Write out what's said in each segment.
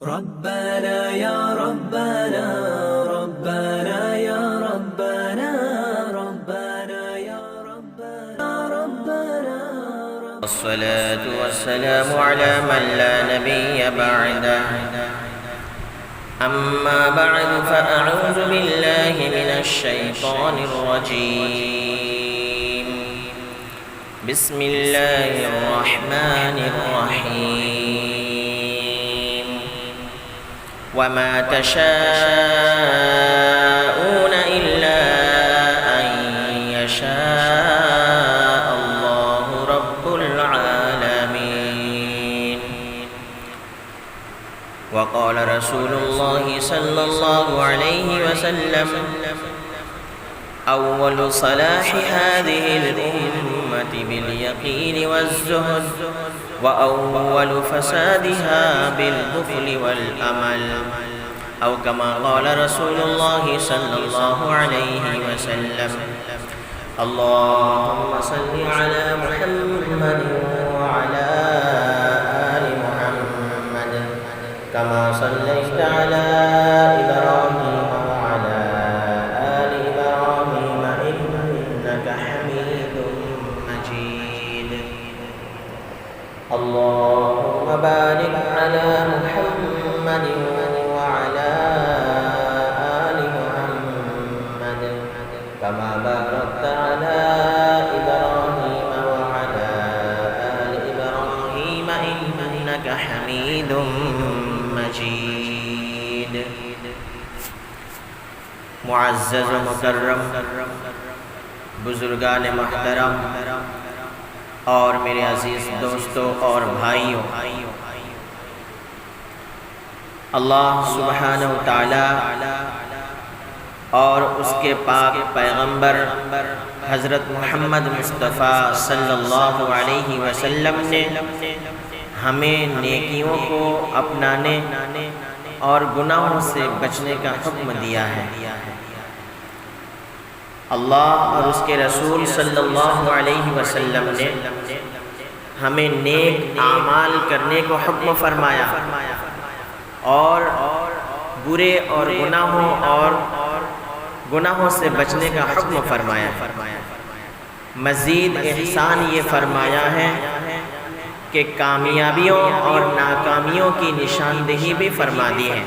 ربنا يا ربنا ربنا يا ربنا ربنا يا ربنا ربنا والصلاة والسلام على من لا نبي بعده أما بعد فأعوذ بالله من الشيطان الرجيم بسم الله الرحمن الرحيم وما تشاءون إلا أن يشاء الله رب العالمين وقال رسول الله صلى الله عليه وسلم أول صلاح هذه الأمة باليقين والزهد وأول فسادها بالبخل والأمل أو كما قال رسول الله صلى الله عليه وسلم اللهم صل على محمد وعلى آل محمد كما صليت على إبراهيم وعلى آل إبراهيم إنك حميد مجيد اللهم بارك على محمد وعلى آل محمد كما باركت على إبراهيم وعلى آل إبراهيم إنك حميد مجيد معزز و مکرم بزرگان محترم اور میرے عزیز دوستوں اور بھائیوں، اللہ سبحانہ و تعالی اور اس کے پاک پیغمبر حضرت محمد مصطفیٰ صلی اللہ علیہ وسلم نے ہمیں نیکیوں کو اپنانے اور گناہوں سے بچنے کا حکم دیا ہے۔ اللہ اور اس کے رسول صلی اللہ علیہ وسلم نے ہمیں نیک اعمال کرنے کو حکم فرمایا اور برے اور گناہوں سے بچنے کا حکم فرمایا۔ مزید احسان یہ فرمایا ہے کہ کامیابیوں اور ناکامیوں کی نشاندہی بھی فرما دی ہے۔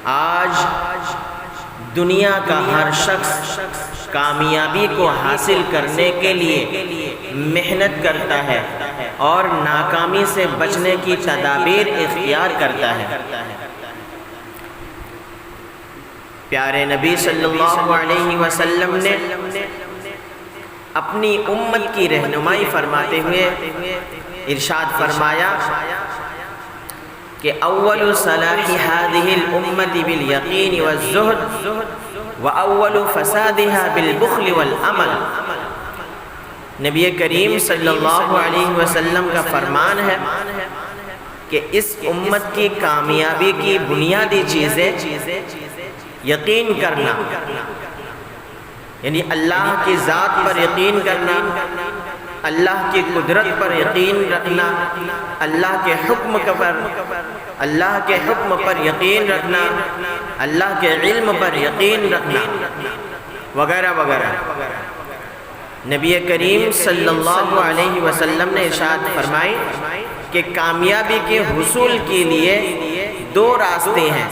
آج دنیا کا ہر شخص کامیابی کو حاصل کرنے کے لیے محنت کرتا ہے اور ناکامی سے بچنے کی تدابیر اختیار کرتا ہے۔ پیارے نبی صلی اللہ علیہ وسلم نے اپنی امت کی رہنمائی فرماتے ہوئے ارشاد فرمایا کہ اول صلاح هذه الامة بالیقین والزہد واول فسادها بالبخل والعمل۔ نبی کریم صلی اللہ علیہ وسلم کا فرمان ہے کہ اس امت کی کامیابی کی بنیادی چیزیں یقین کرنا، یعنی اللہ کی ذات پر یقین کرنا، اللہ کی قدرت پر یقین رکھنا، اللہ کے حکم پر یقین رکھنا، اللہ کے علم پر یقین رکھنا وغیرہ وغیرہ۔ نبی کریم صلی اللہ علیہ وسلم نے ارشاد فرمائی کہ کامیابی کے حصول کے لیے دو راستے ہیں،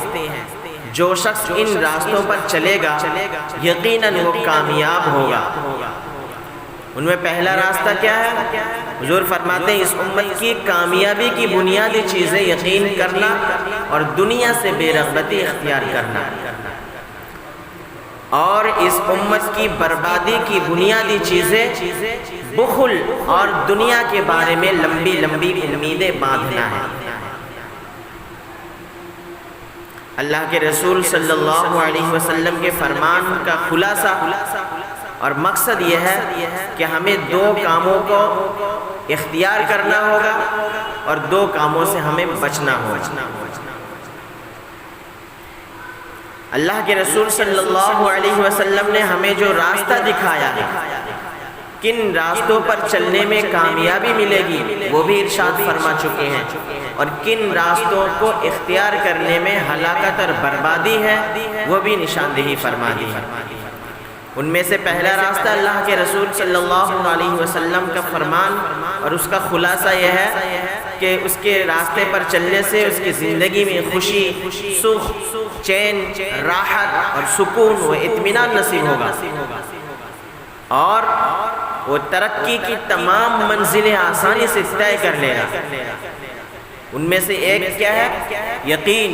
جو شخص ان راستوں پر چلے گا یقیناً وہ کامیاب ہوگا۔ ان میں پہلا راستہ کیا ہے؟ حضور فرماتے ہیں اس امت کی کامیابی کی بنیادی چیزیں یقین کرنا اور دنیا سے بے رغبتی اختیار کرنا، اور اس امت کی بربادی کی بنیادی چیزیں بخل اور دنیا کے بارے میں لمبی لمبی امیدیں باندھنا ہے۔ اللہ کے رسول صلی اللہ علیہ وسلم کے فرمان کا خلاصہ اور مقصد یہ ہے کہ ہمیں دو کاموں کو اختیار کرنا ہوگا اور دو کاموں سے ہمیں بچنا ہوگا۔ اللہ کے رسول صلی اللہ علیہ وسلم نے ہمیں جو راستہ دکھایا ہے کن راستوں پر چلنے میں کامیابی ملے گی وہ بھی ارشاد فرما چکے ہیں، اور کن راستوں کو اختیار کرنے میں ہلاکت اور بربادی ہے وہ بھی نشاندہی فرما دی ہے۔ ان میں سے پہلا راستہ اللہ کے رسول صلی اللہ علیہ وسلم کا فرمان، اور اس کا خلاصہ یہ ہے کہ اس کے راستے پر چلنے سے اس کی زندگی میں خوشی، سکھ، چین، راحت اور سکون و اطمینان نصیب ہوگا، اور وہ ترقی کی تمام منزلیں آسانی سے طے کر لے گا۔ ان میں سے ایک کیا ہے؟ یقین۔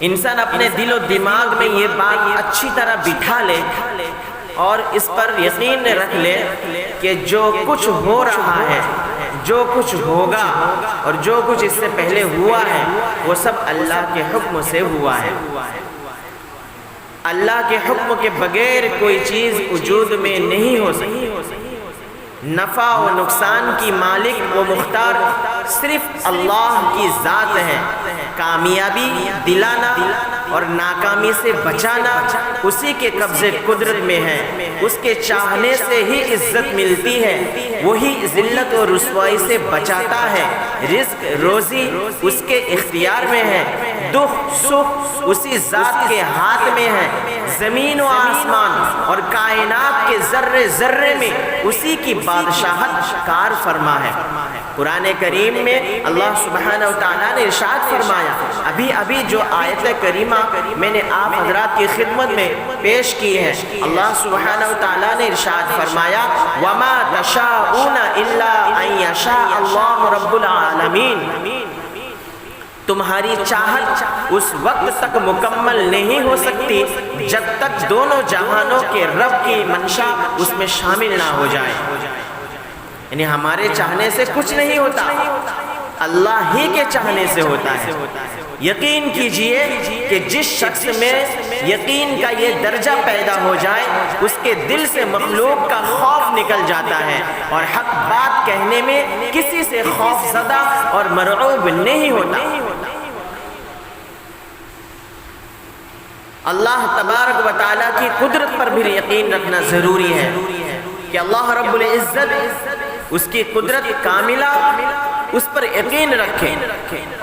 انسان اپنے دل و دماغ میں یہ بات اچھی طرح بٹھا لے اور اس پر یقین رکھ لے کہ جو کچھ ہو رہا ہے، جو کچھ ہوگا اور جو کچھ اس سے پہلے ہوا ہے وہ سب اللہ کے حکم سے ہوا ہے۔ اللہ کے حکم کے بغیر کوئی چیز وجود میں نہیں ہو سکتی۔ نفع و نقصان کی مالک و مختار صرف اللہ کی ذات ہے۔ کامیابی دلانا اور ناکامی سے بچانا اسی کے قبضے قدرت میں ہے۔ اس کے چاہنے سے ہی عزت ملتی ہے، وہی ذلت و رسوائی سے بچاتا ہے۔ رزق روزی اس کے اختیار میں ہے، دکھ سکھ اسی ذات کے ہاتھ میں ہے۔ زمین و آسمان اور کائنات کے ذرے ذرے میں اسی کی بادشاہت کار فرما ہے۔ قرآن کریم میں اللہ سبحانہ وتعالیٰ نے ارشاد فرمایا، ابھی جو آیت کریمہ میں نے آپ حضرات کی خدمت میں پیش کی ہے، اللہ سبحانہ وتعالیٰ نے ارشاد فرمایا وَمَا تَشَاءُونَ إِلَّا أَن يَشَاءَ اللَّهُ رَبُّ الْعَالَمِينَ۔ تمہاری چاہت اس وقت تک مکمل نہیں ہو سکتی جب تک دونوں جہانوں کے رب کی منشا اس میں شامل نہ ہو جائے۔ یعنی ہمارے چاہنے سے کچھ نہیں ہوتا، اللہ ہی کے چاہنے سے ہوتا ہے۔ یقین کیجئے کہ جس شخص میں یقین کا یہ درجہ پیدا ہو جائے اس کے دل سے مخلوق کا خوف نکل جاتا ہے، اور حق بات کہنے میں کسی سے خوف زدہ اور مرعوب نہیں ہوتا۔ اللہ تبارک و تعالیٰ کی قدرت پر بھی یقین رکھنا ضروری ہے کہ اللہ رب العزت اس کی قدرت کاملہ اس پر یقین رکھیں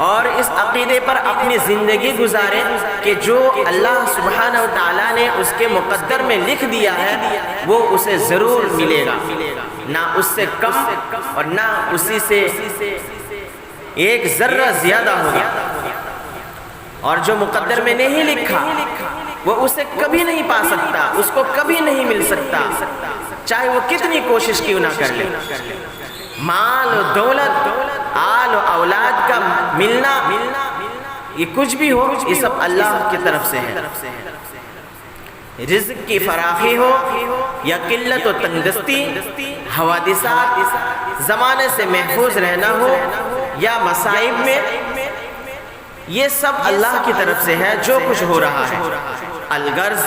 اور اس عقیدے پر اپنی زندگی گزاریں کہ جو اللہ سبحانہ وتعالیٰ نے اس کے مقدر میں لکھ دیا ہے وہ اسے ضرور ملے گا، نہ اس سے کم اور نہ اسی سے ایک ذرہ زیادہ ہوگا، اور جو مقدر میں نہیں لکھا وہ اسے کبھی نہیں پا سکتا، اس کو کبھی نہیں مل سکتا، چاہے وہ کتنی کوشش کیوں نہ کر لے۔ مال و دولت، آل و اولاد کا ملنا، یہ کچھ بھی ہو یہ سب اللہ کی طرف سے ہے۔ رزق کی فراخی ہو یا قلت و تنگدستی، حوادثات، زمانے سے محفوظ رہنا ہو یا مصائب میں، یہ سب اللہ کی طرف سے ہے جو کچھ ہو رہا ہے۔ الغرض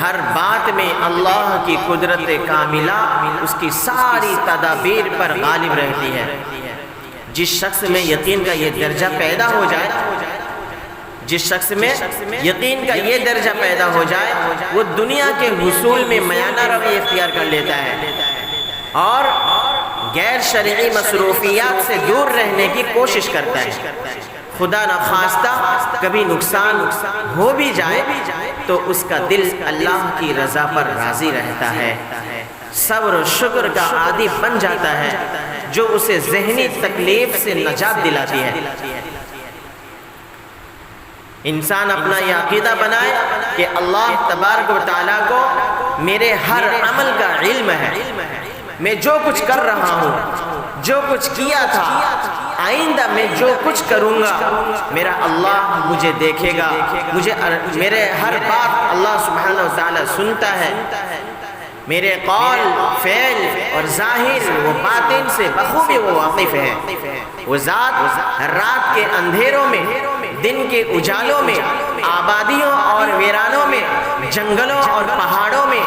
ہر بات میں اللہ کی قدرت کاملہ اس کی ساری تدابیر پر غالب رہتی ہے۔ جس شخص میں یقین کا یہ درجہ پیدا ہو جائے، جس شخص میں یقین کا یہ درجہ پیدا ہو جائے وہ دنیا کے حصول میں میانہ روی اختیار کر لیتا ہے اور غیر شرعی مصروفیات سے دور رہنے کی کوشش کرتا ہے۔ خدا نخواستہ کبھی نقصان ہو بھی جائے تو اس کا دل اللہ کی رضا پر راضی رہتا ہے، صبر و شکر کا عادی بن جاتا ہے جو اسے ذہنی تکلیف سے نجات دلاتی ہے۔ انسان اپنا یہ عقیدہ بنائے کہ اللہ تبارک و تعالیٰ کو میرے ہر عمل کا علم ہے، میں جو کچھ کر رہا ہوں، جو کچھ کیا تھا، آئندہ میں جو کچھ کروں گا میرا اللہ مجھے دیکھے گا، میرے ہر بات اللہ سبحانہ و تعالیٰ سنتا ہے، میرے قول، فعل اور ظاہر و باطن سے بخوبی وہ واقف ہے۔ وہ ذات رات کے اندھیروں میں، دن کے اجالوں میں، آبادیوں اور ویرانوں میں، جنگلوں اور پہاڑوں میں،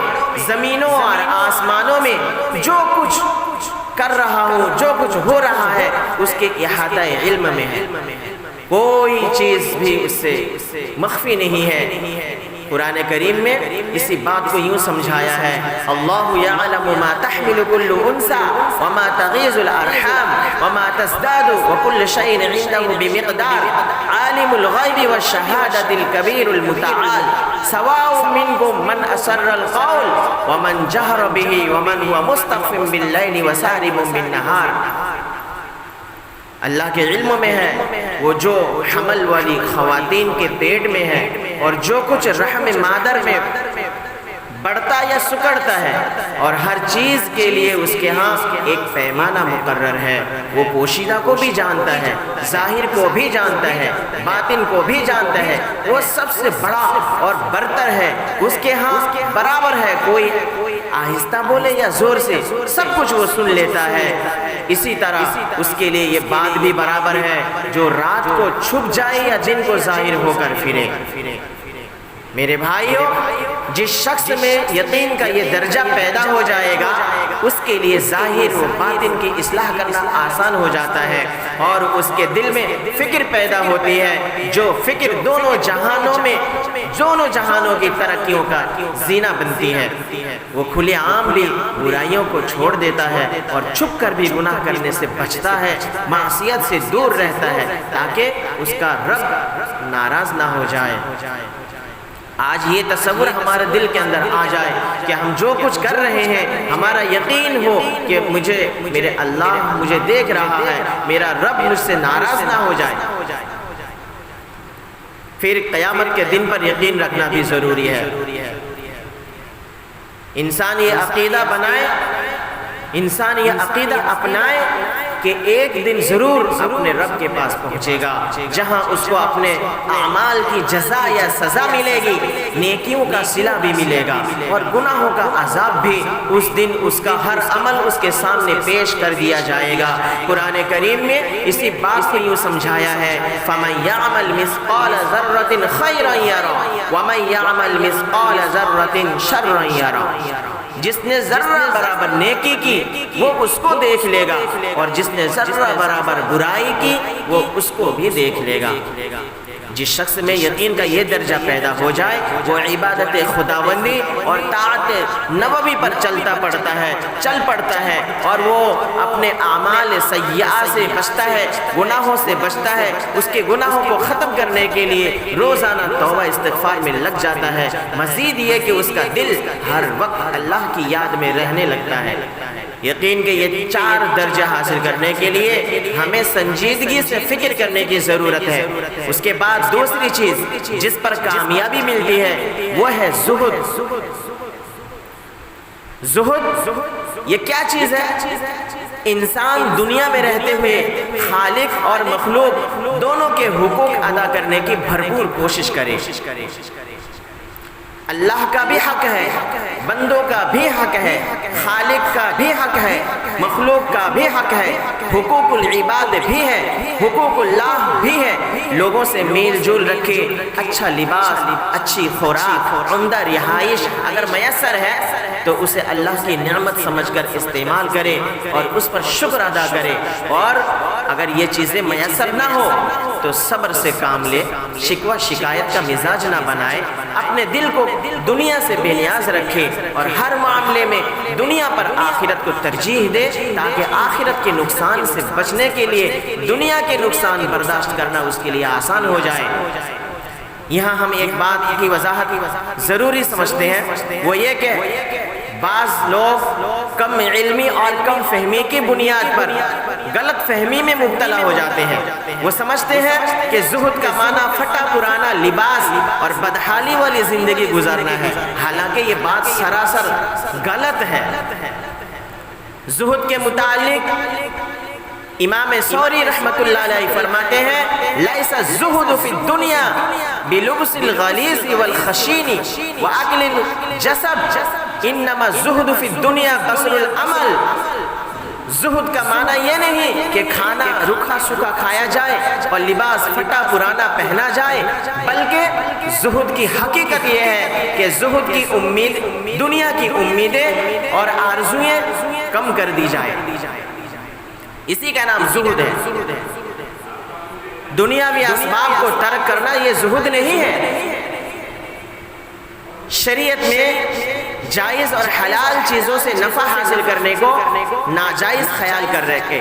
زمینوں اور آسمانوں میں جو کچھ کر رہا ہوں، جو کچھ ہو رہا ہے اس کے احاطہ علم میں ہے، کوئی چیز بھی اس سے مخفی نہیں ہے۔ قرآن کریم میں اسی بات کو یوں سمجھایا ہے، اللہ یعلم ما تحمل کل انثی وما تغیض الارحام وما تزداد وکل شیء عنده بمقدار عالم الغیب والشہادۃ الکبیر المتعال سواء منکم من اسر القول ومن جہر به ومن هو مستخف باللیل وسارب بالنہار۔ اللہ کے علم میں ہے وہ جو حمل والی خواتین کے پیٹ میں ہے اور جو کچھ رحم مادر میں بڑھتا یا سکڑتا ہے، اور ہر چیز کے لیے اس کے ہاں ایک پیمانہ مقرر ہے۔ وہ پوشیدہ کو بھی جانتا ہے، ظاہر کو بھی جانتا ہے، باطن کو بھی جانتا ہے۔ وہ سب سے بڑا اور برتر ہے، اس کے ہاں برابر ہے، کوئی آہستہ بولے یا زور سے سب کچھ وہ سن لیتا ہے۔ اسی طرح اس کے لیے یہ بات بھی برابر ہے، جو رات کو چھپ جائے یا دن کو ظاہر ہو کر پھرے۔ میرے بھائیوں، جس شخص میں یقین کا یہ درجہ پیدا ہو جائے گا، اس کے لیے ظاہر و باطن کی اصلاح کرنا آسان ہو جاتا ہے، اور اس کے دل میں فکر پیدا ہوتی ہے، جو فکر دونوں جہانوں کی ترقیوں کا زینہ بنتی ہے۔ وہ کھلے عام بھی برائیوں کو چھوڑ دیتا ہے اور چھپ کر بھی گناہ کرنے سے بچتا ہے، معصیت سے دور رہتا ہے، تاکہ اس کا رب ناراض نہ ہو جائے۔ آج یہ تصور ہمارے دل کے اندر آ جائے کہ ہم جو کچھ کر رہے ہیں ہمارا یقین ہو کہ میرے اللہ مجھے دیکھ رہا ہے، میرا رب مجھ سے ناراض نہ ہو جائے۔ پھر قیامت کے دن پر یقین رکھنا بھی ضروری ہے۔ انسان یہ عقیدہ بنائے، انسان یہ عقیدہ اپنائے کہ ایک دن ضرور اپنے رب کے پاس پہنچے گا، جہاں اس کو اپنے اعمال کی جزا یا سزا ملے گی، نیکیوں کا صلہ بھی ملے گا، اور گناہوں کا عذاب بھی اس دن اس کا ہر عمل اس کے سامنے پیش کر دیا جائے گا۔ قرآن کریم میں اسی بات کو یوں سمجھایا ہے، فَمَن يَعْمَلْ مِثْقَالَ ذَرَّةٍ خَيْرًا يَرَهُ وَمَن يَعْمَلْ مِثْقَالَ ذَرَّةٍ شَرًّا يَرَهُ۔ جس نے ذرہ برابر نیکی کی وہ اس کو دیکھ لے گا، اور جس نے ذرہ برابر برائی کی وہ اس کو بھی دیکھ لے گا۔ جس شخص میں یقین کا یہ درجہ پیدا ہو جائے، وہ عبادت خداوندی اور طاعت نبوی پر چل پڑتا ہے، اور وہ اپنے اعمال سیئہ سے بچتا ہے، گناہوں سے بچتا ہے، اس کے گناہوں کو ختم کرنے کے لیے روزانہ توبہ استغفار میں لگ جاتا ہے۔ مزید یہ کہ اس کا دل ہر وقت اللہ کی یاد میں رہنے لگتا ہے۔ یقین کے یہ 4 درجہ حاصل کرنے کے لیے ہمیں سنجیدگی سے فکر کرنے کی ضرورت ہے۔ اس کے بعد دوسری چیز جس پر کامیابی ملتی ہے وہ ہے زہد۔ زہد یہ کیا چیز ہے؟ انسان دنیا میں رہتے ہوئے خالق اور مخلوق دونوں کے حقوق ادا کرنے کی بھرپور کوشش کرے۔ اللہ کا بھی حق ہے، بندوں کا بھی حق ہے، خالق کا بھی حق ہے، مخلوق کا بھی حق ہے، حقوق العباد بھی ہے، حقوق اللہ بھی ہے۔ لوگوں سے میل جول رکھے، اچھا لباس، اچھی خوراک، عمدہ رہائش اگر میسر ہے تو اسے اللہ کی نعمت سمجھ کر استعمال کرے اور اس پر شکر ادا کرے، اور اگر یہ چیزیں میسر نہ ہو تو صبر سے کام لے، شکوہ شکایت کا مزاج نہ بنائے، اپنے دل کو دنیا سے بے نیاز رکھے، اور ہر معاملے میں دنیا پر آخرت کو ترجیح دے، تاکہ آخرت کے نقصان سے بچنے کے لیے دنیا کے نقصان برداشت کرنا اس کے لیے آسان ہو جائے۔ یہاں ہم ایک بات کی وضاحت ضروری سمجھتے ہیں، وہ یہ کہ بعض لوگ کم علمی اور کم فہمی کی بنیاد پر غلط فہمی میں مبتلا ہو جاتے ہیں۔ وہ سمجھتے ہیں کہ زہد کا معنی پھٹا پرانا لباس اور بدحالی والی زندگی گزارنا ہے، حالانکہ یہ بات سراسر غلط ہے۔ زہد کے متعلق امام ثوری رحمت اللہ علیہ فرماتے ہیں، لیس الزہد فی الدنیا بلبس الغلیظ والخشین واکل الجسد انما الزہد فی الدنیا قصر العمل۔ زہد کا معنی یہ نہیں کہ کھانا رکھا سکھا کھایا جائے اور لباس پھٹا پرانا پہنا جائے، بلکہ زہد کی حقیقت یہ ہے کہ زہد کی امید، دنیا کی امیدیں اور آرزویں کم کر دی جائے، اسی کا نام زہد ہے۔ دنیاوی اسباب کو ترک کرنا یہ زہد نہیں ہے۔ شریعت میں جائز اور حلال چیزوں سے نفع حاصل کرنے کو ناجائز خیال کر رکھے.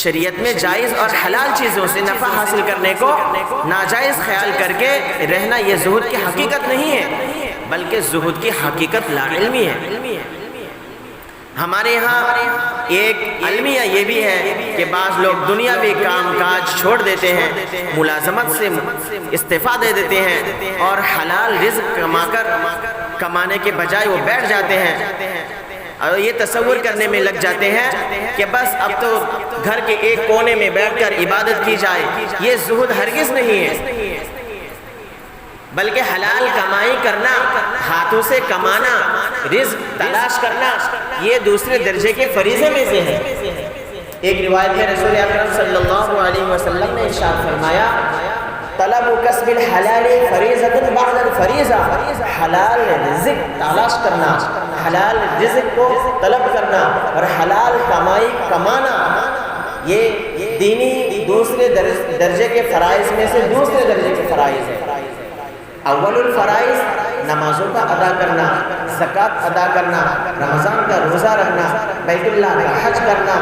شریعت میں جائز اور حلال چیزوں سے نفع حاصل کرنے کو ناجائز خیال کر کے رہنا یہ زہد کی حقیقت نہیں ہے، بلکہ زہد کی حقیقت لا علمی ہے. ہمارے یہاں ایک المیہ یہ بھی ہے کہ بعض لوگ دنیاوی کام کاج چھوڑ دیتے ہیں، ملازمت سے استعفیٰ دے دیتے ہیں اور حلال رزق کمانے کے بجائے وہ بیٹھ جاتے ہیں اور یہ تصور کرنے میں لگ جاتے ہیں کہ بس اب تو گھر کے ایک کونے میں بیٹھ کر عبادت کی جائے. یہ زہد ہرگز نہیں ہے، بلکہ حلال کمائی کرنا، ہاتھوں سے کمانا، رزق تلاش کرنا، یہ دوسرے درجے کے فریضے میں سے ہے. ایک روایت میں رسول اکرم صلی اللہ علیہ وسلم نے ارشاد فرمایا، طلب کسب الحلال فریضۃ بعد الفریضہ. حلال رزق تلاش کرنا، حلال رزق کو طلب کرنا اور حلال کمائی کمانا، یہ دینی دوسرے درجے کے فرائض میں سے دوسرے درجے کے فرائض ہے. اول الفرائض نمازوں کا ادا کرنا، زکوٰۃ ادا کرنا، رمضان کا روزہ رکھنا، بیت اللہ کا حج کرنا،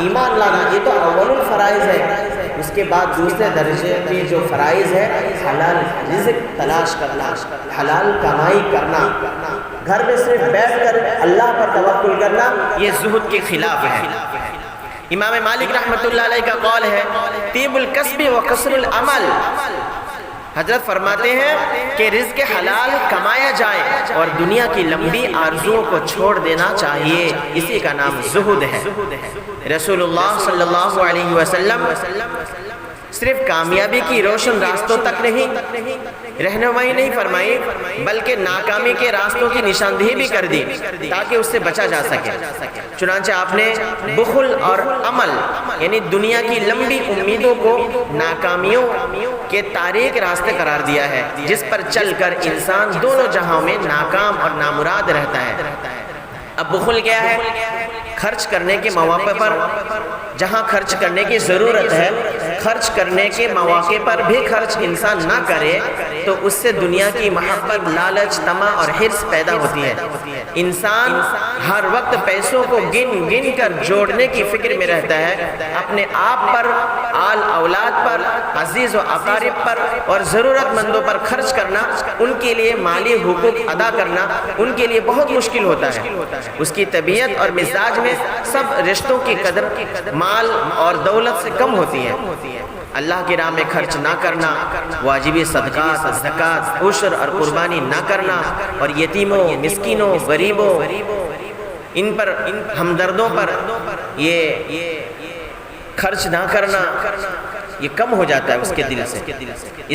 ایمان لانا، یہ تو اول الفرائض ہے. اس کے بعد دوسرے درجے کی جو فرائض ہے، حلال رزق تلاش کرنا، حلال کمائی کرنا، گھر میں صرف بیٹھ کر اللہ پر توکل کرنا، یہ زہد کے خلاف ہے. امام مالک رحمۃ اللہ علیہ کا قول ہے، طیب الکسب و قصر العمل. حضرت فرماتے ہیں کہ رزق حلال کمایا جائے اور دنیا کی لمبی آرزوؤں کو چھوڑ دینا چاہیے، اسی کا نام زہد ہے. رسول اللہ صلی اللہ علیہ وسلم صرف کامیابی کی روشن راستوں تک نہیں رہنمائی نہیں فرمائی، بلکہ ناکامی کے راستوں کی نشاندہی بھی کر دی تاکہ اس سے بچا جا سکے. چنانچہ آپ نے بخل اور عمل یعنی دنیا کی لمبی امیدوں کو ناکامیوں کے تاریک راستے قرار دیا ہے، جس پر چل کر انسان دونوں جہاں میں ناکام اور نامراد رہتا ہے. اب بخل کیا ہے؟ خرچ کرنے کے مواقع پر جہاں خرچ کرنے کی ضرورت ہے، خرچ کرنے کے مواقع پر بھی خرچ انسان نہ کرے تو اس سے دنیا کی محبت، لالچ، طمع اور حرص پیدا ہوتی ہے. انسان ہر وقت پیسوں کو گن گن کر جوڑنے کی فکر میں رہتا ہے، اپنے آپ پر، آل اولاد پر، عزیز و اقارب پر اور ضرورت مندوں پر خرچ کرنا، ان کے لیے مالی حقوق ادا کرنا ان کے لیے بہت مشکل ہوتا ہے. اس کی طبیعت اور مزاج میں سب رشتوں کی قدر مال اور دولت سے کم ہوتی ہے. اللہ کی راہ میں خرچ نہ کرنا، واجبی صدقات، زکوٰۃ، عشر اور قربانی نہ کرنا اور یتیموں، مسکینوں، غریبوں، ان پر ہمدردوں پر یہ خرچ نہ کرنا، یہ کم ہو جاتا ہے اس کے دل سے.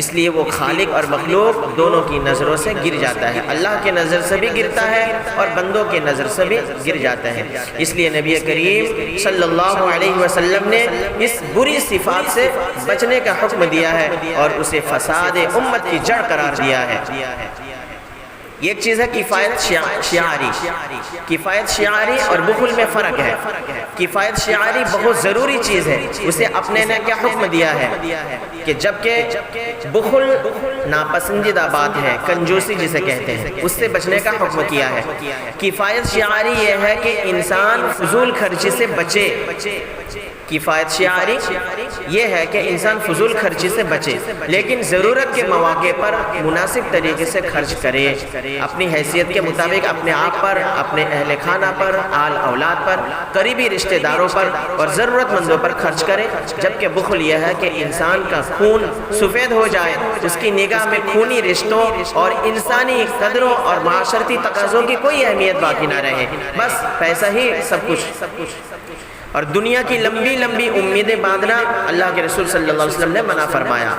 اس لیے وہ خالق اور مخلوق دونوں کی نظروں سے گر جاتا ہے. اللہ کے نظر سے بھی گرتا ہے اور بندوں کے نظر سے بھی گر جاتا ہے. اس لیے نبی کریم صلی اللہ علیہ وسلم نے اس بری صفات سے بچنے کا حکم دیا ہے اور اسے فساد امت کی جڑ قرار دیا ہے. ایک چیز ہے کفایت شعاری. کفایت شعاری اور بخل میں فرق ہے. کفایت شعاری بہت ضروری چیز ہے، اسے اپنے نے کیا حکم دیا ہے کہ جبکہ بخل ناپسندیدہ بات ہے، کنجوسی جسے کہتے ہیں، اس سے بچنے کا حکم کیا ہے. کفایت شعاری یہ ہے کہ انسان فضول خرچی سے بچے. کفایت شعاری یہ ہے کہ انسان فضول خرچی سے بچے، لیکن ضرورت کے مواقع پر مناسب طریقے سے خرچ کرے، اپنی حیثیت کے مطابق اپنے آپ پر، اپنے اہل خانہ پر، آل اولاد پر، قریبی رشتہ داروں پر اور ضرورت مندوں پر خرچ کرے. جبکہ بخل یہ ہے کہ انسان کا خون سفید ہو جائے، اس کی نگاہ میں خونی رشتوں اور انسانی قدروں اور معاشرتی تقاضوں کی کوئی اہمیت باقی نہ رہے، بس پیسہ ہی سب کچھ. اور دنیا کی لمبی لمبی امیدیں باندھنا اللہ کے رسول صلی اللہ علیہ وسلم نے منع فرمایا.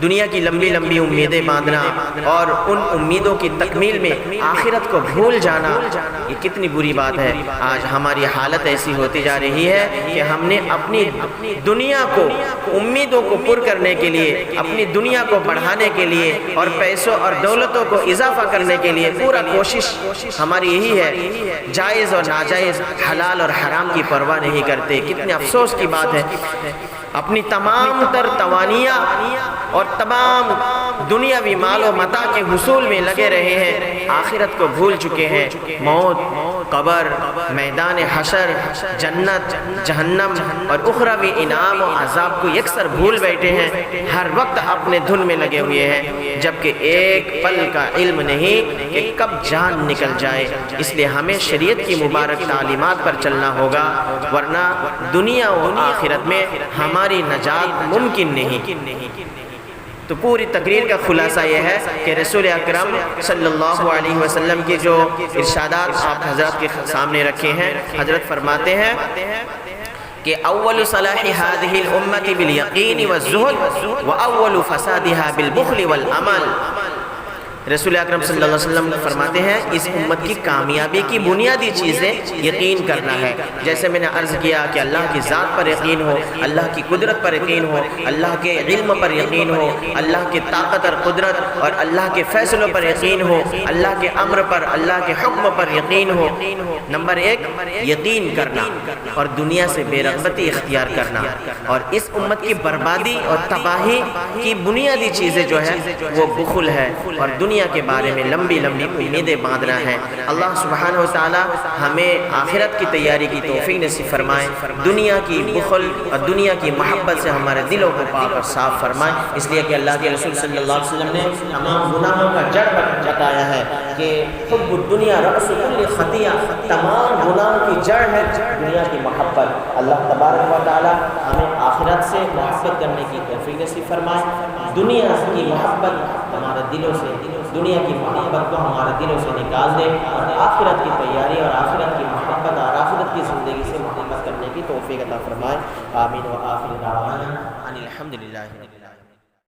دنیا کی لمبی لمبی امیدیں باندھنا اور ان امیدوں کی تکمیل میں آخرت کو بھول جانا، یہ کتنی بری بات ہے. آج ہماری حالت ایسی ہوتی جا رہی ہے کہ ہم نے اپنی دنیا کو، امیدوں کو پر کرنے کے لیے، اپنی دنیا کو بڑھانے کے لیے اور پیسوں اور دولتوں کو اضافہ کرنے کے لیے پورا کوشش ہماری یہی ہے. جائز اور ناجائز، حلال اور حرام کی پرواہ نہیں کرتے. کتنے افسوس کی بات ہے، اپنی تمام تر توانیاں اور تمام دنیاوی مال و متاع کے حصول میں لگے رہے ہیں، آخرت کو بھول چکے ہیں۔ موت، قبر، میدان حشر، جنت، جہنم اور اخروی انعام و عذاب کو یکسر بھول بیٹھے ہیں، ہر وقت اپنے دھن میں لگے ہوئے ہیں، جبکہ ایک پل کا علم نہیں کہ کب جان نکل جائے۔ اس لیے ہمیں شریعت کی مبارک تعلیمات پر چلنا ہوگا، ورنہ دنیا و آخرت میں ہماری نجات ممکن نہیں۔ تو پوری تقریر کا خلاصہ یہ ہے کہ رسول اکرم صلی اللہ علیہ وسلم کی جو ارشادات آپ حضرات کے سامنے رکھے ہیں، حضرت فرماتے ہیں کہ اول صلاح هذه الامه بالیقین والزہد واول فسادها بالبخل والعمل۔ رسول اکرم صلی اللہ علیہ وسلم فرماتے ہیں اس امت کی کامیابی کی بنیادی چیزیں یقین کرنا ہے۔ جیسے میں نے عرض کیا کہ اللہ کی ذات پر یقین ہو، اللہ کی قدرت پر یقین ہو، اللہ کے علم پر یقین ہو، اللہ کی طاقت اور قدرت اور اللہ کے فیصلوں پر یقین ہو، اللہ کے امر پر، اللہ کے حکم پر یقین ہو۔ نمبر ایک یقین کرنا اور دنیا سے بے رغبتی اختیار کرنا، اور اس امت کی بربادی اور تباہی کی بنیادی چیزیں جو ہے وہ بخل ہے اور دنیا کے بارے میں لمبی لمبی امیدیں باندھنا ہے۔ اللہ سبحانہ و تعالی ہمیں آخرت کی تیاری کی توفیق نصیب فرمائے، دنیا کی بخل اور دنیا کی محبت سے ہمارے دلوں کو پاک اور صاف فرمائے، اس لیے کہ اللہ کے رسول صلی اللہ علیہ وسلم نے تمام گناہوں کا جڑ بتایا ہے کہ حب الدنیا رأس کل خطیہ، تمام گناہوں کی جڑ ہے دنیا کی محبت۔ اللہ تبارک و تعالی ہمیں آخرت سے محبت کرنے کی توفیق نصیب فرمائے، دنیا کی محبت ہمارے دلوں سے، دنیا کی محبت کو ہمارے دلوں سے نکال دے، اور آخرت کی تیاری اور آخرت کی محبت اور آخرت کی زندگی سے محبت کرنے کی توفیق عطا فرمائے۔ آمین و آخر دعوانا ان الحمد للہ۔